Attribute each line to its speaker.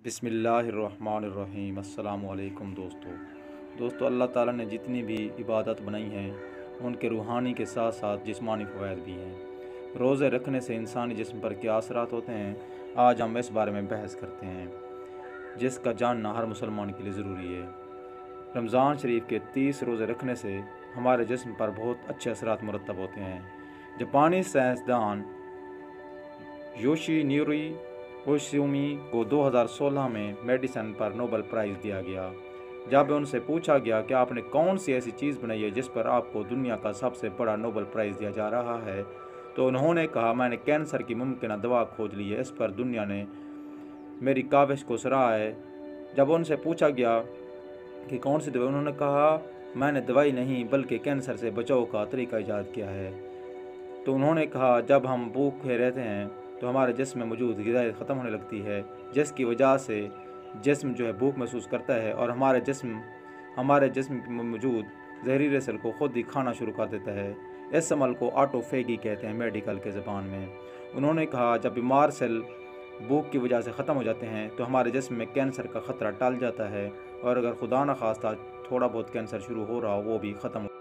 Speaker 1: بسم اللہ الرحمن الرحیم۔ السلام علیکم دوستو اللہ تعالیٰ نے جتنی بھی عبادت بنائی ہیں ان کے روحانی کے ساتھ ساتھ جسمانی فوائد بھی ہیں۔ روزے رکھنے سے انسانی جسم پر کیا اثرات ہوتے ہیں، آج ہم اس بارے میں بحث کرتے ہیں، جس کا جاننا ہر مسلمان کے لیے ضروری ہے۔ رمضان شریف کے 30 روزے رکھنے سے ہمارے جسم پر بہت اچھے اثرات مرتب ہوتے ہیں۔ جاپانی سائنسدان یوشی نیوری اوشیومی کو 2016 میں میڈیسن پر نوبل پرائز دیا گیا۔ جب ان سے پوچھا گیا کہ آپ نے کون سی ایسی چیز بنائی ہے جس پر آپ کو دنیا کا سب سے بڑا نوبل پرائز دیا جا رہا ہے، تو انہوں نے کہا، میں نے کینسر کی ممکنہ دوا کھوج لی ہے، اس پر دنیا نے میری کاوش کو سراہا ہے۔ جب ان سے پوچھا گیا کہ کون سی دوائی، انہوں نے کہا، میں نے دوائی نہیں بلکہ کینسر سے بچاؤ کا طریقہ ایجاد کیا ہے۔ تو انہوں نے کہا، جب ہم بھوکے رہتے ہیں تو ہمارے جسم میں موجود غذائیت ختم ہونے لگتی ہے، جس کی وجہ سے جسم بھوک محسوس کرتا ہے اور ہمارے جسم میں موجود زہریلے سیل کو خود ہی کھانا شروع کر دیتا ہے۔ اس عمل کو آٹوفیگی کہتے ہیں میڈیکل کے زبان میں۔ انہوں نے کہا، جب بیمار سیل بھوک کی وجہ سے ختم ہو جاتے ہیں تو ہمارے جسم میں کینسر کا خطرہ ٹل جاتا ہے، اور اگر خدا نخواستہ تھوڑا بہت کینسر شروع ہو رہا ہو وہ بھی ختم ہو